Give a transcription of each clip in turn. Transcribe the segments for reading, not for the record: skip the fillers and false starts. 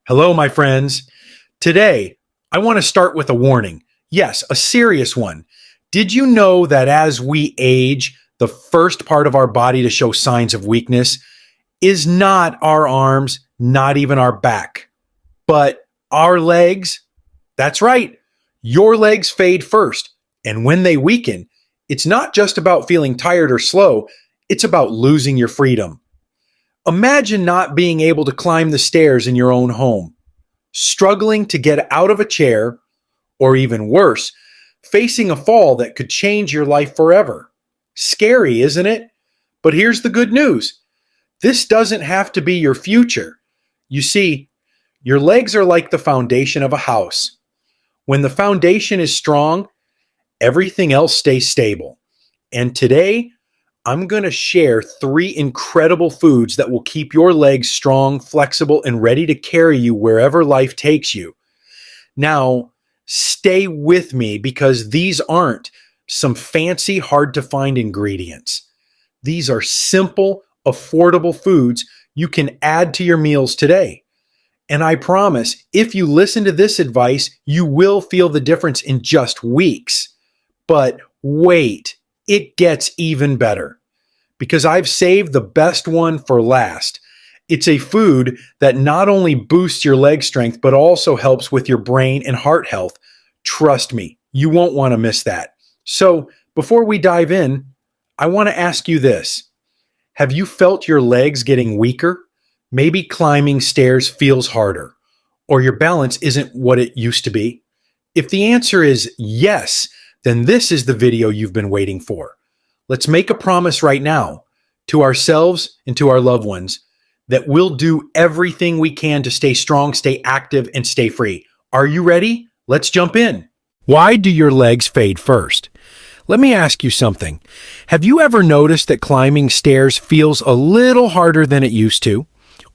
Hello, my friends. Today, I want to start with a warning. Yes, a serious one. Did you know that as we age, the first part of our body to show signs of weakness is not our arms, not even our back, but our legs? That's right. Your legs fade first. And when they weaken, it's not just about feeling tired or slow, it's about losing your freedom. Imagine not being able to climb the stairs in your own home, struggling to get out of a chair, or even worse, facing a fall that could change your life forever. Scary, isn't it? But here's the good news. This doesn't have to be your future. You see, your legs are like the foundation of a house. When the foundation is strong, everything else stays stable. And today, I'm going to share 3 incredible foods that will keep your legs strong, flexible, and ready to carry you wherever life takes you. Now, stay with me because these aren't some fancy, hard-to-find ingredients. These are simple, affordable foods you can add to your meals today. And I promise, if you listen to this advice, you will feel the difference in just weeks. But wait, it gets even better because I've saved the best one for last. It's a food that not only boosts your leg strength, but also helps with your brain and heart health. Trust me, you won't want to miss that. So before we dive in, I want to ask you this. Have you felt your legs getting weaker? Maybe climbing stairs feels harder, or your balance isn't what it used to be. If the answer is yes, then this is the video you've been waiting for. Let's make a promise right now to ourselves and to our loved ones that we'll do everything we can to stay strong, stay active, and stay free. Are you ready? Let's jump in. Why do your legs fade first? Let me ask you something. Have you ever noticed that climbing stairs feels a little harder than it used to?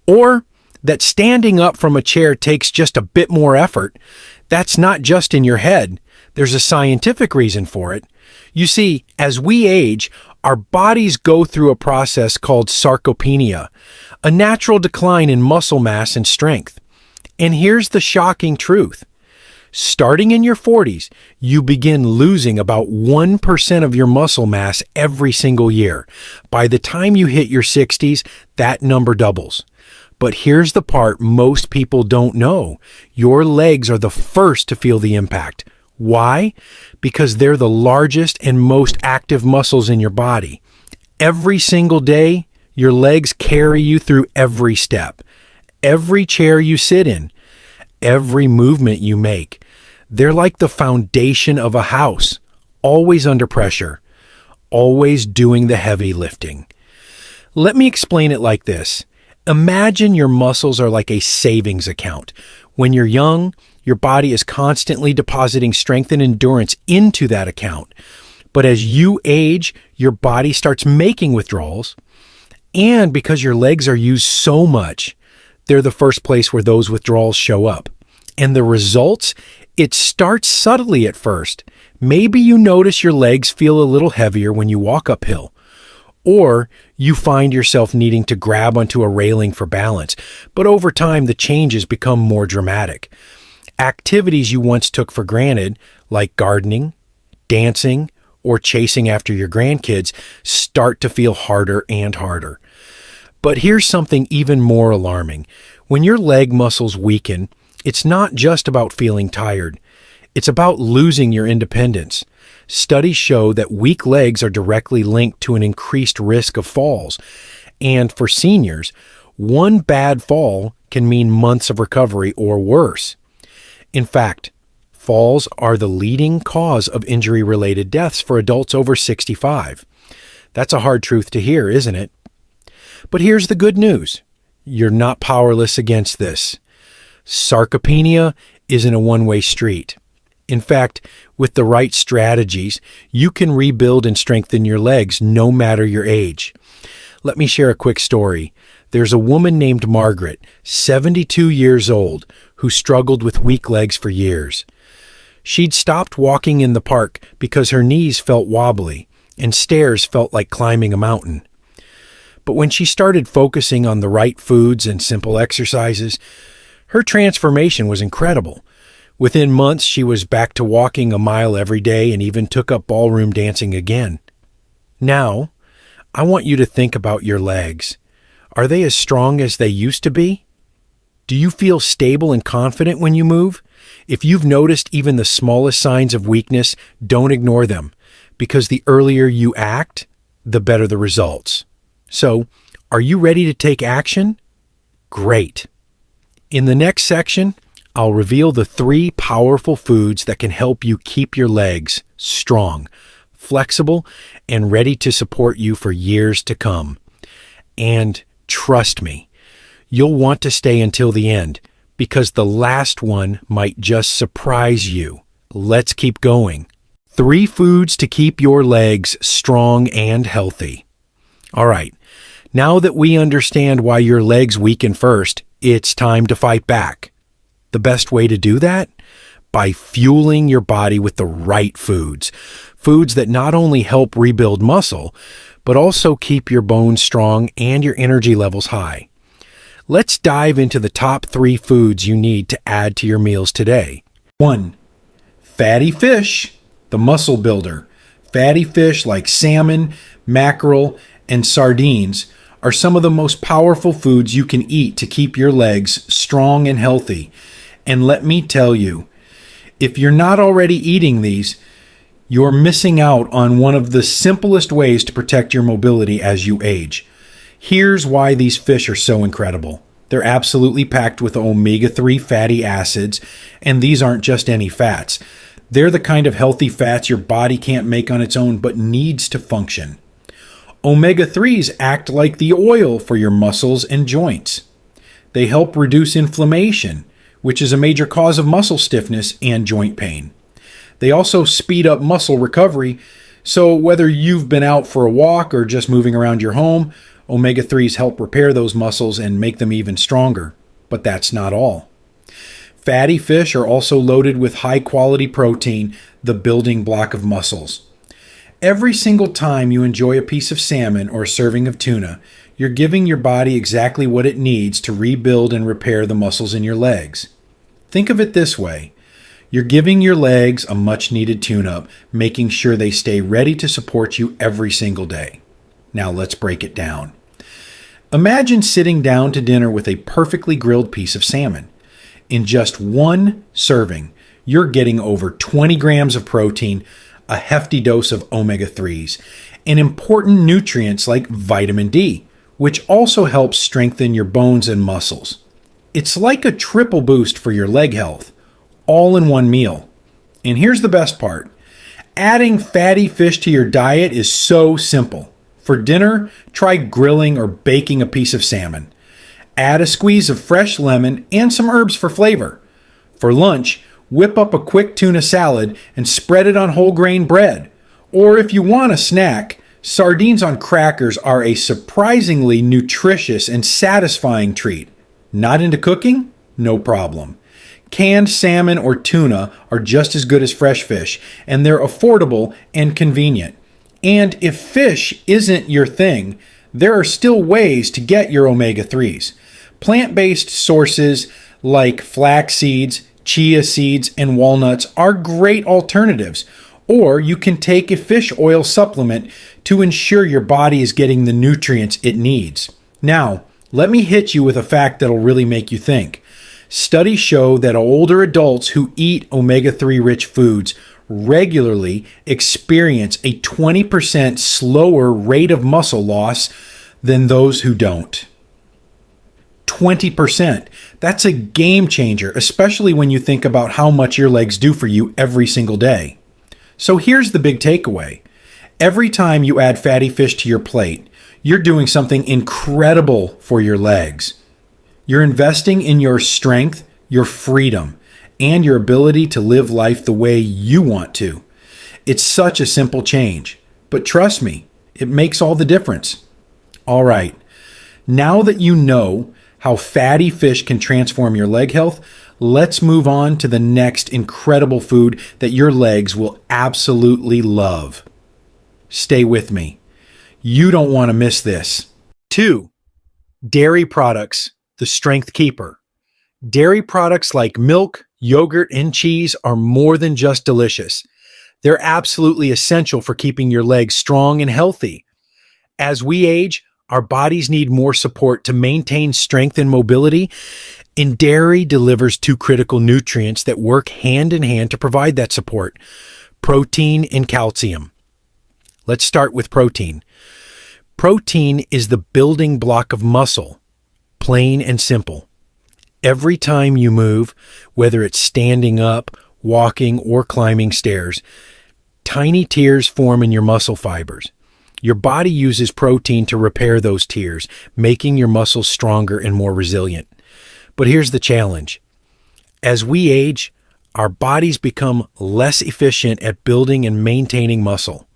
Or that standing up from a chair takes just a bit more effort? That's not just in your head. There's a scientific reason for it. You see, as we age, our bodies go through a process called sarcopenia, a natural decline in muscle mass and strength. And here's the shocking truth. Starting in your 40s, you begin losing about 1% of your muscle mass every single year. By the time you hit your 60s, that number doubles. But here's the part most people don't know. Your legs are the first to feel the impact. Why? Because they're the largest and most active muscles in your body. Every single day, your legs carry you through every step, every chair you sit in, every movement you make. They're like the foundation of a house, always under pressure, always doing the heavy lifting. Let me explain it like this. Imagine your muscles are like a savings account. When you're young, your body is constantly depositing strength and endurance into that account. But as you age, your body starts making withdrawals. And because your legs are used so much, they're the first place where those withdrawals show up. And the results? It starts subtly at first. Maybe you notice your legs feel a little heavier when you walk uphill. Or you find yourself needing to grab onto a railing for balance. But over time, the changes become more dramatic. Activities you once took for granted, like gardening, dancing, or chasing after your grandkids, start to feel harder and harder. But here's something even more alarming. When your leg muscles weaken, it's not just about feeling tired. It's about losing your independence. Studies show that weak legs are directly linked to an increased risk of falls. And for seniors, one bad fall can mean months of recovery or worse. In fact, falls are the leading cause of injury-related deaths for adults over 65. That's a hard truth to hear, isn't it? But here's the good news. You're not powerless against this. Sarcopenia isn't a one-way street. In fact, with the right strategies, you can rebuild and strengthen your legs no matter your age. Let me share a quick story. There's a woman named Margaret, 72 years old, who struggled with weak legs for years. She'd stopped walking in the park because her knees felt wobbly and stairs felt like climbing a mountain. But when she started focusing on the right foods and simple exercises, Her transformation was incredible. Within months, she was back to walking a mile every day and even took up ballroom dancing again. Now, I want you to think about your legs. Are they as strong as they used to be? Do you feel stable and confident when you move? If you've noticed even the smallest signs of weakness, don't ignore them, because the earlier you act, the better the results. So, are you ready to take action? Great. In the next section, I'll reveal the 3 powerful foods that can help you keep your legs strong, flexible, and ready to support you for years to come. And trust me, you'll want to stay until the end, because the last one might just surprise you. Let's keep going. 3 foods to keep your legs strong and healthy. All right, now that we understand why your legs weaken first, it's time to fight back. The best way to do that? By fueling your body with the right foods. Foods that not only help rebuild muscle, but also keep your bones strong and your energy levels high. Let's dive into the top 3 foods you need to add to your meals today. 1. Fatty fish, the muscle builder. Fatty fish like salmon, mackerel, and sardines are some of the most powerful foods you can eat to keep your legs strong and healthy. And let me tell you, if you're not already eating these, you're missing out on one of the simplest ways to protect your mobility as you age. Here's why these fish are so incredible. They're absolutely packed with omega-3 fatty acids, and these aren't just any fats. They're the kind of healthy fats your body can't make on its own but needs to function. Omega-3s act like the oil for your muscles and joints. They help reduce inflammation, which is a major cause of muscle stiffness and joint pain. They also speed up muscle recovery, so whether you've been out for a walk or just moving around your home, omega-3s help repair those muscles and make them even stronger. But that's not all. Fatty fish are also loaded with high-quality protein, the building block of muscles. Every single time you enjoy a piece of salmon or a serving of tuna, you're giving your body exactly what it needs to rebuild and repair the muscles in your legs. Think of it this way. You're giving your legs a much-needed tune-up, making sure they stay ready to support you every single day. Now let's break it down. Imagine sitting down to dinner with a perfectly grilled piece of salmon. In just one serving, you're getting over 20 grams of protein, a hefty dose of omega-3s, and important nutrients like vitamin D, which also helps strengthen your bones and muscles. It's like a triple boost for your leg health, all in one meal. And here's the best part. Adding fatty fish to your diet is so simple. For dinner, try grilling or baking a piece of salmon. Add a squeeze of fresh lemon and some herbs for flavor. For lunch, whip up a quick tuna salad and spread it on whole grain bread. Or if you want a snack, sardines on crackers are a surprisingly nutritious and satisfying treat. Not into cooking? No problem. Canned salmon or tuna are just as good as fresh fish, and they're affordable and convenient. And if fish isn't your thing, there are still ways to get your omega-3s. Plant-based sources like flax seeds, chia seeds, and walnuts are great alternatives. Or you can take a fish oil supplement to ensure your body is getting the nutrients it needs. Now, let me hit you with a fact that'll really make you think. Studies show that older adults who eat omega-3 rich foods regularly experience a 20% slower rate of muscle loss than those who don't. 20%. That's a game changer, especially when you think about how much your legs do for you every single day. So here's the big takeaway. Every time you add fatty fish to your plate, you're doing something incredible for your legs. You're investing in your strength, your freedom, and your ability to live life the way you want to. It's such a simple change, but trust me, it makes all the difference. All right, now that you know how fatty fish can transform your leg health, let's move on to the next incredible food that your legs will absolutely love. Stay with me. You don't want to miss this. 2. Dairy products, the strength keeper. Dairy products like milk, yogurt, and cheese are more than just delicious. They're absolutely essential for keeping your legs strong and healthy. As we age, our bodies need more support to maintain strength and mobility, and dairy delivers two critical nutrients that work hand in hand to provide that support: protein and calcium. Let's start with protein. Protein is the building block of muscle, plain and simple. Every time you move, whether it's standing up, walking, or climbing stairs, tiny tears form in your muscle fibers. Your body uses protein to repair those tears, making your muscles stronger and more resilient. But here's the challenge. As we age, our bodies become less efficient at building and maintaining muscle.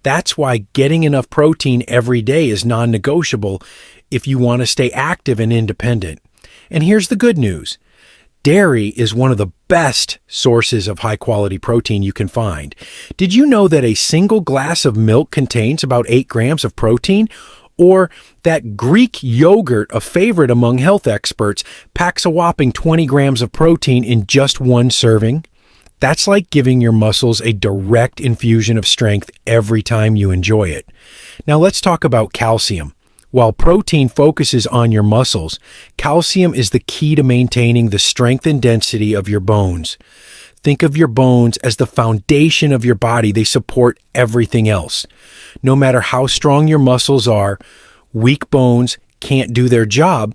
That's why getting enough protein every day is non-negotiable if you want to stay active and independent. And here's the good news. Dairy is one of the best sources of high-quality protein you can find. Did you know that a single glass of milk contains about 8 grams of protein? Or that Greek yogurt, a favorite among health experts, packs a whopping 20 grams of protein in just one serving? That's like giving your muscles a direct infusion of strength every time you enjoy it. Now let's talk about calcium. While protein focuses on your muscles, calcium is the key to maintaining the strength and density of your bones. Think of your bones as the foundation of your body. They support everything else. No matter how strong your muscles are, weak bones can't do their job,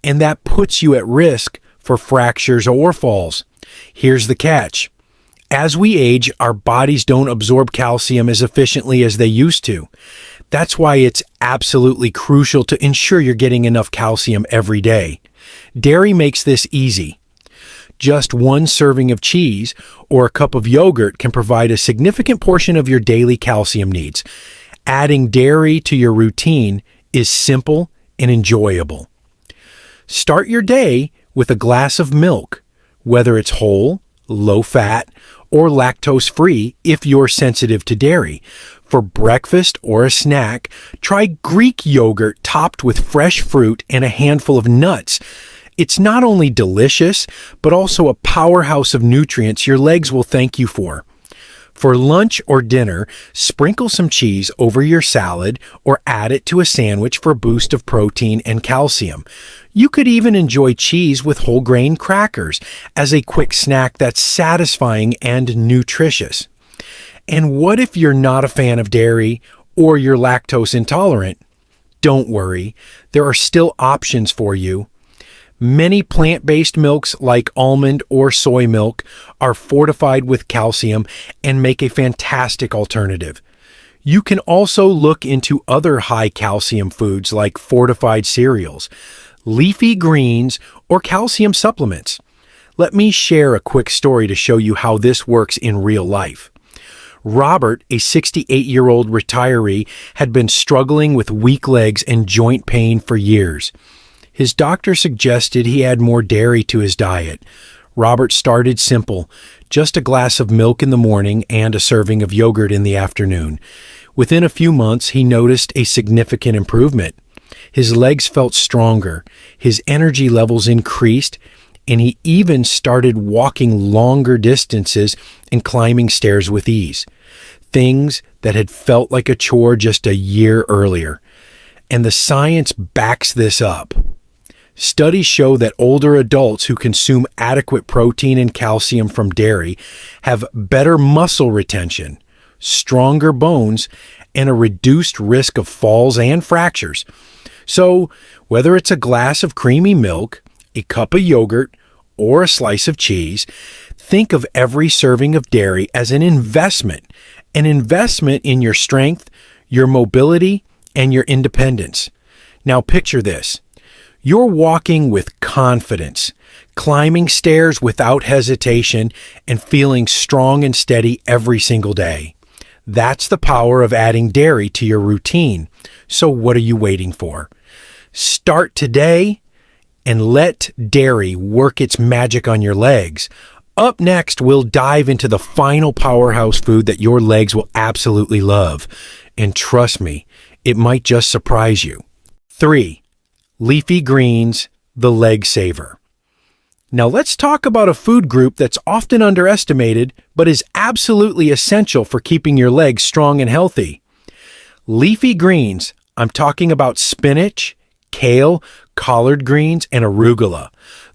and that puts you at risk for fractures or falls. Here's the catch. As we age, our bodies don't absorb calcium as efficiently as they used to. That's why it's absolutely crucial to ensure you're getting enough calcium every day. Dairy makes this easy. Just one serving of cheese or a cup of yogurt can provide a significant portion of your daily calcium needs. Adding dairy to your routine is simple and enjoyable. Start your day with a glass of milk, whether it's whole, low-fat, or lactose-free if you're sensitive to dairy. For breakfast or a snack, try Greek yogurt topped with fresh fruit and a handful of nuts. It's not only delicious, but also a powerhouse of nutrients your legs will thank you for. For lunch or dinner, sprinkle some cheese over your salad or add it to a sandwich for a boost of protein and calcium. You could even enjoy cheese with whole grain crackers as a quick snack that's satisfying and nutritious. And what if you're not a fan of dairy or you're lactose intolerant? Don't worry, there are still options for you. Many plant-based milks like almond or soy milk are fortified with calcium and make a fantastic alternative. You can also look into other high calcium foods like fortified cereals, leafy greens, or calcium supplements. Let me share a quick story to show you how this works in real life. Robert, a 68-year-old retiree, had been struggling with weak legs and joint pain for years. His doctor suggested he add more dairy to his diet. Robert started simple, just a glass of milk in the morning and a serving of yogurt in the afternoon. Within a few months, he noticed a significant improvement. His legs felt stronger, his energy levels increased, and he even started walking longer distances and climbing stairs with ease. Things that had felt like a chore just a year earlier. And the science backs this up. Studies show that older adults who consume adequate protein and calcium from dairy have better muscle retention, stronger bones, and a reduced risk of falls and fractures. So, whether it's a glass of creamy milk, a cup of yogurt, or a slice of cheese, think of every serving of dairy as an investment in your strength, your mobility, and your independence. Now picture this. You're walking with confidence, climbing stairs without hesitation, and feeling strong and steady every single day. That's the power of adding dairy to your routine. So what are you waiting for? Start today and let dairy work its magic on your legs. Up next, we'll dive into the final powerhouse food that your legs will absolutely love. And trust me, it might just surprise you. 3. Leafy greens, the leg saver. Now let's talk about a food group that's often underestimated, but is absolutely essential for keeping your legs strong and healthy. Leafy greens. I'm talking about spinach, kale, collard greens, and arugula.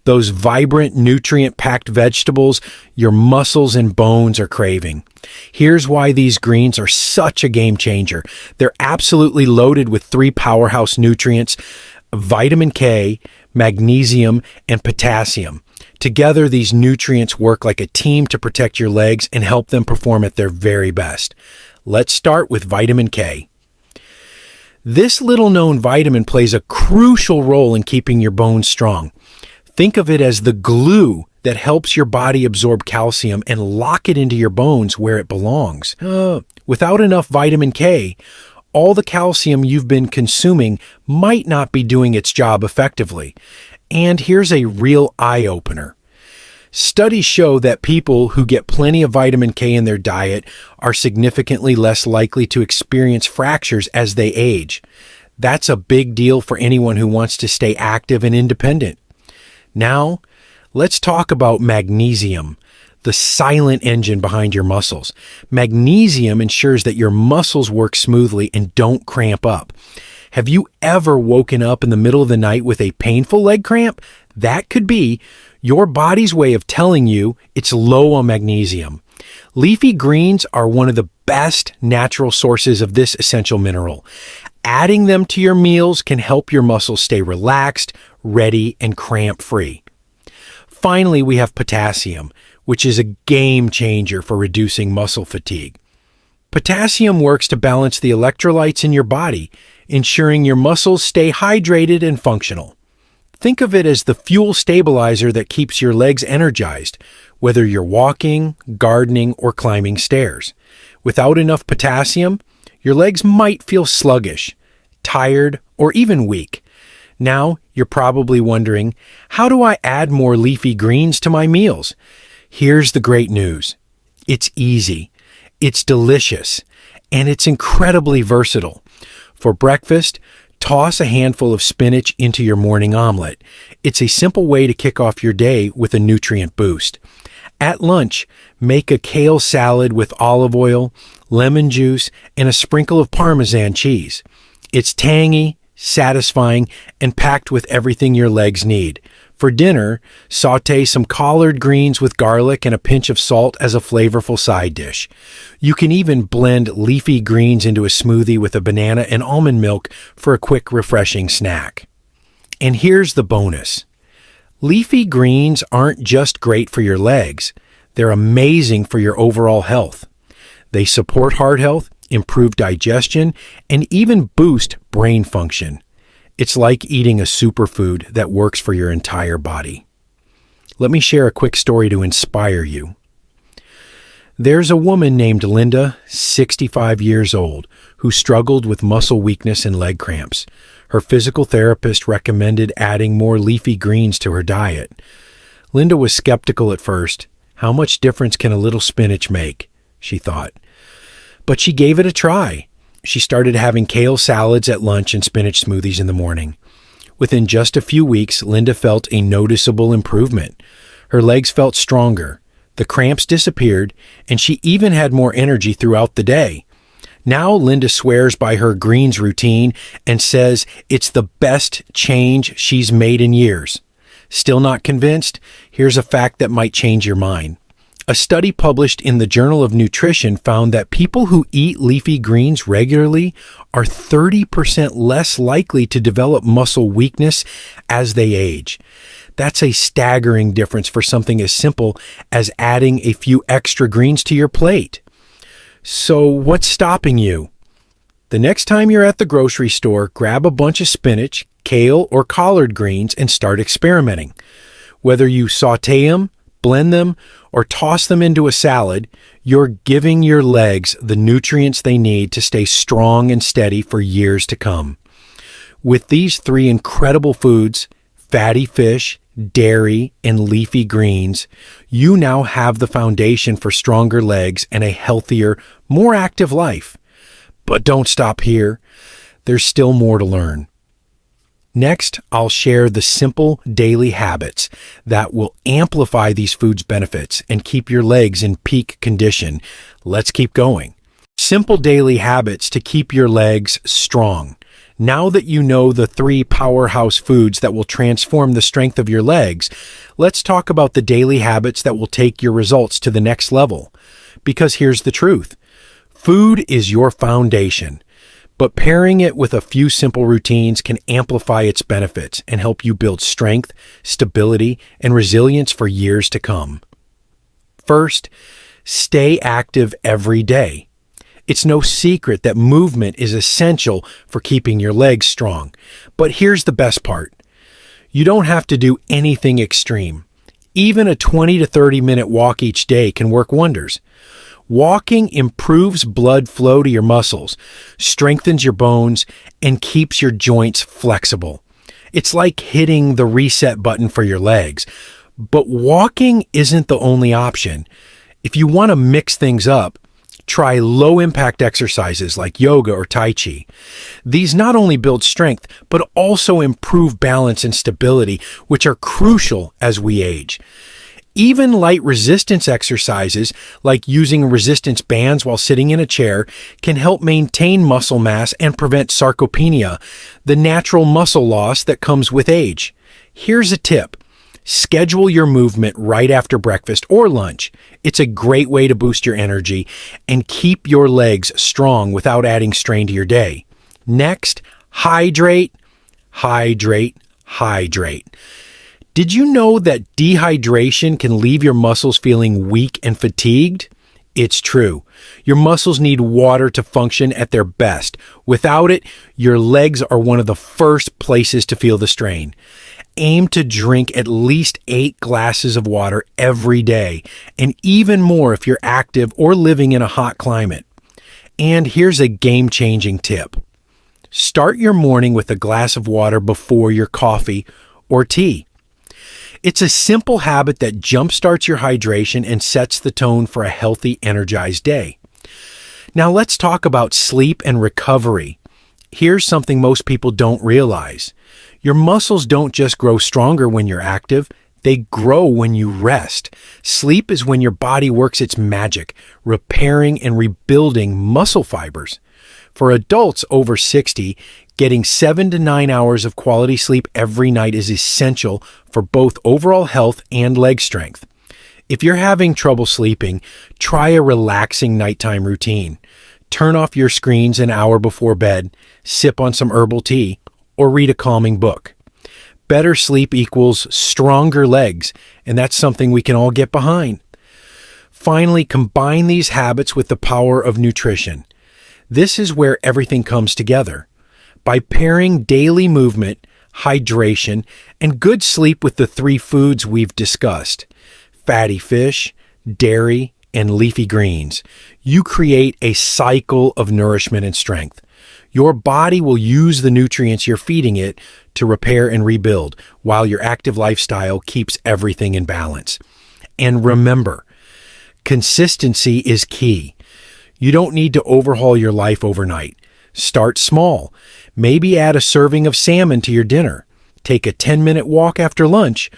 Those vibrant, nutrient-packed vegetables your muscles and bones are craving. Here's why these greens are such a game changer. They're absolutely loaded with 3 powerhouse nutrients: vitamin K, magnesium, and potassium. Together, these nutrients work like a team to protect your legs and help them perform at their very best. Let's start with vitamin K. This little-known vitamin plays a crucial role in keeping your bones strong. Think of it as the glue that helps your body absorb calcium and lock it into your bones where it belongs. Without enough vitamin K, all the calcium you've been consuming might not be doing its job effectively. And here's a real eye-opener. Studies show that people who get plenty of vitamin K in their diet are significantly less likely to experience fractures as they age. That's a big deal for anyone who wants to stay active and independent. Now, let's talk about magnesium, the silent engine behind your muscles. Magnesium ensures that your muscles work smoothly and don't cramp up. Have you ever woken up in the middle of the night with a painful leg cramp? That could be your body's way of telling you it's low on magnesium. Leafy greens are one of the best natural sources of this essential mineral. Adding them to your meals can help your muscles stay relaxed, ready, and cramp-free. Finally, we have potassium, which is a game changer for reducing muscle fatigue. Potassium works to balance the electrolytes in your body, ensuring your muscles stay hydrated and functional. Think of it as the fuel stabilizer that keeps your legs energized, whether you're walking, gardening, or climbing stairs. Without enough potassium, your legs might feel sluggish, tired, or even weak. Now, you're probably wondering, how do I add more leafy greens to my meals? Here's the great news. It's easy, it's delicious, and it's incredibly versatile. For breakfast, toss a handful of spinach into your morning omelet. It's a simple way to kick off your day with a nutrient boost. At lunch, make a kale salad with olive oil, lemon juice, and a sprinkle of Parmesan cheese. It's tangy, satisfying, and packed with everything your legs need. For dinner, sauté some collard greens with garlic and a pinch of salt as a flavorful side dish. You can even blend leafy greens into a smoothie with a banana and almond milk for a quick, refreshing snack. And here's the bonus. Leafy greens aren't just great for your legs, they're amazing for your overall health. They support heart health, improve digestion, and even boost brain function. It's like eating a superfood that works for your entire body. Let me share a quick story to inspire you. There's a woman named Linda, 65 years old, who struggled with muscle weakness and leg cramps. Her physical therapist recommended adding more leafy greens to her diet. Linda was skeptical at first. How much difference can a little spinach make? She thought. But she gave it a try. She started having kale salads at lunch and spinach smoothies in the morning. Within just a few weeks, Linda felt a noticeable improvement. Her legs felt stronger, the cramps disappeared, and she even had more energy throughout the day. Now Linda swears by her greens routine and says it's the best change she's made in years. Still not convinced? Here's a fact that might change your mind. A study published in the Journal of Nutrition found that people who eat leafy greens regularly are 30% less likely to develop muscle weakness as they age. That's a staggering difference for something as simple as adding a few extra greens to your plate. So what's stopping you? The next time you're at the grocery store, grab a bunch of spinach, kale, or collard greens and start experimenting. Whether you sauté them, blend them, or toss them into a salad, you're giving your legs the nutrients they need to stay strong and steady for years to come. With these three incredible foods, fatty fish, dairy, and leafy greens, you now have the foundation for stronger legs and a healthier, more active life. But don't stop here. There's still more to learn. Next, I'll share the simple daily habits that will amplify these foods' benefits and keep your legs in peak condition. Let's keep going. Simple daily habits to keep your legs strong. Now that you know the 3 powerhouse foods that will transform the strength of your legs, let's talk about the daily habits that will take your results to the next level. Because here's the truth. Food is your foundation, but pairing it with a few simple routines can amplify its benefits and help you build strength, stability, and resilience for years to come. First, stay active every day. It's no secret that movement is essential for keeping your legs strong. But here's the best part. You don't have to do anything extreme. Even a 20 to 30 minute walk each day can work wonders. Walking improves blood flow to your muscles, strengthens your bones, and keeps your joints flexible. It's like hitting the reset button for your legs. But walking isn't the only option. If you want to mix things up, try low-impact exercises like yoga or tai chi. These not only build strength, but also improve balance and stability, which are crucial as we age. Even light resistance exercises, like using resistance bands while sitting in a chair, can help maintain muscle mass and prevent sarcopenia, the natural muscle loss that comes with age. Here's a tip. Schedule your movement right after breakfast or lunch. It's a great way to boost your energy and keep your legs strong without adding strain to your day. Next, hydrate, hydrate, hydrate. Did you know that dehydration can leave your muscles feeling weak and fatigued? It's true. Your muscles need water to function at their best. Without it, your legs are one of the first places to feel the strain. Aim to drink at least 8 glasses of water every day, and even more if you're active or living in a hot climate. And here's a game-changing tip. Start your morning with a glass of water before your coffee or tea. It's a simple habit that jumpstarts your hydration and sets the tone for a healthy, energized day. Now let's talk about sleep and recovery. Here's something most people don't realize. Your muscles don't just grow stronger when you're active, they grow when you rest. Sleep is when your body works its magic, repairing and rebuilding muscle fibers. For adults over 60, getting 7 to 9 hours of quality sleep every night is essential for both overall health and leg strength. If you're having trouble sleeping, try a relaxing nighttime routine. Turn off your screens an hour before bed, sip on some herbal tea, or read a calming book. Better sleep equals stronger legs, and that's something we can all get behind. Finally, combine these habits with the power of nutrition. This is where everything comes together. By pairing daily movement, hydration, and good sleep with the 3 foods we've discussed, fatty fish, dairy, and leafy greens, you create a cycle of nourishment and strength. Your body will use the nutrients you're feeding it to repair and rebuild, while your active lifestyle keeps everything in balance. And remember, consistency is key. You don't need to overhaul your life overnight. Start small. Maybe add a serving of salmon to your dinner. Take a 10-minute walk after lunch,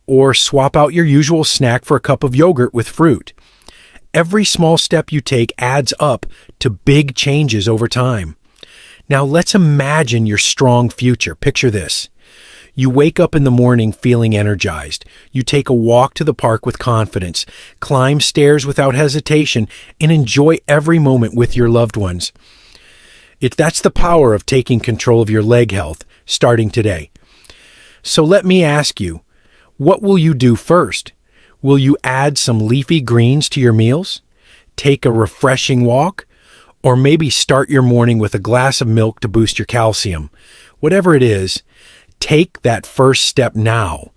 or swap out your usual snack for a cup of yogurt with fruit. Every small step you take adds up to big changes over time. Now let's imagine your strong future. Picture this. You wake up in the morning feeling energized. You take a walk to the park with confidence, climb stairs without hesitation, and enjoy every moment with your loved ones. That's the power of taking control of your leg health, starting today. So let me ask you, what will you do first? Will you add some leafy greens to your meals? Take a refreshing walk? Or maybe start your morning with a glass of milk to boost your calcium? Whatever it is, take that first step now.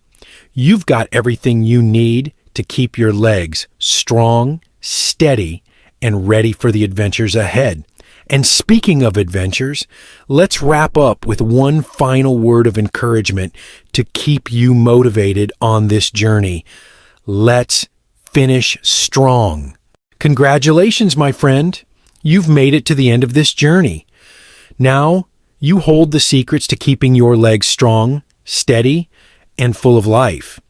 You've got everything you need to keep your legs strong, steady, and ready for the adventures ahead. And speaking of adventures, let's wrap up with one final word of encouragement to keep you motivated on this journey. Let's finish strong. Congratulations, my friend. You've made it to the end of this journey. Now, You hold the secrets to keeping your legs strong, steady, and full of life.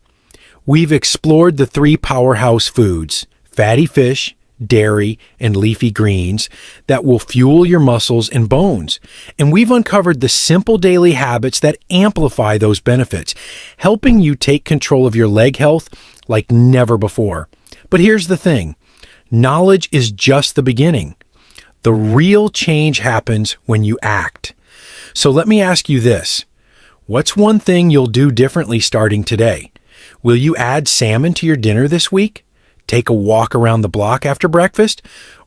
We've explored the 3 powerhouse foods, fatty fish, dairy, and leafy greens, that will fuel your muscles and bones. And we've uncovered the simple daily habits that amplify those benefits, helping you take control of your leg health like never before. But here's the thing. Knowledge is just the beginning. The real change happens when you act. So let me ask you this. What's one thing you'll do differently starting today? Will you add salmon to your dinner this week? Take a walk around the block after breakfast?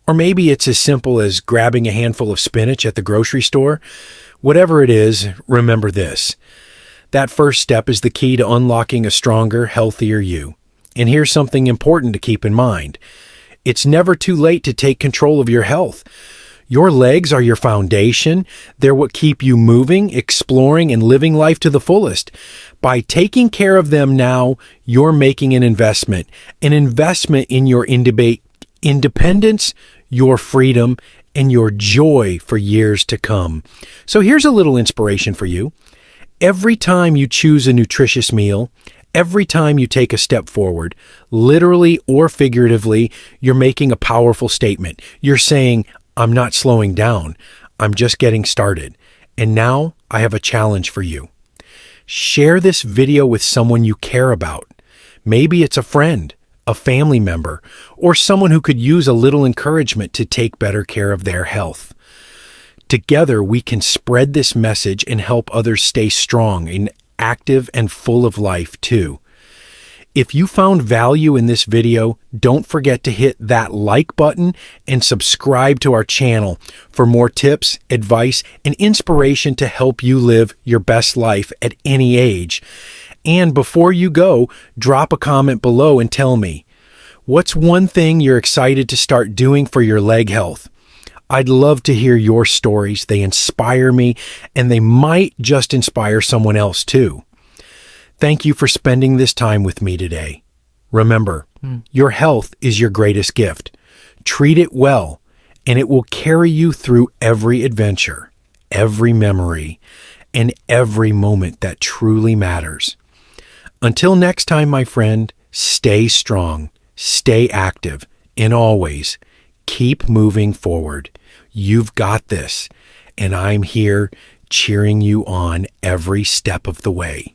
Or maybe it's as simple as grabbing a handful of spinach at the grocery store? Whatever it is, remember this. That first step is the key to unlocking a stronger, healthier you. And here's something important to keep in mind. It's never too late to take control of your health. Your legs are your foundation. They're what keep you moving, exploring, and living life to the fullest. By taking care of them now, you're making an investment in your independence, your freedom, and your joy for years to come. So here's a little inspiration for you. Every time you choose a nutritious meal, every time you take a step forward, literally or figuratively, you're making a powerful statement. You're saying, I'm not slowing down. I'm just getting started. And now I have a challenge for you. Share this video with someone you care about. Maybe it's a friend, a family member, or someone who could use a little encouragement to take better care of their health. Together, we can spread this message and help others stay strong and active and full of life too. If you found value in this video, don't forget to hit that like button and subscribe to our channel for more tips, advice, and inspiration to help you live your best life at any age. And before you go, drop a comment below and tell me, what's one thing you're excited to start doing for your leg health? I'd love to hear your stories. They inspire me, and they might just inspire someone else too. Thank you for spending this time with me today. Remember, your health is your greatest gift. Treat it well, and it will carry you through every adventure, every memory, and every moment that truly matters. Until next time, my friend, stay strong, stay active, and always keep moving forward. You've got this, and I'm here cheering you on every step of the way.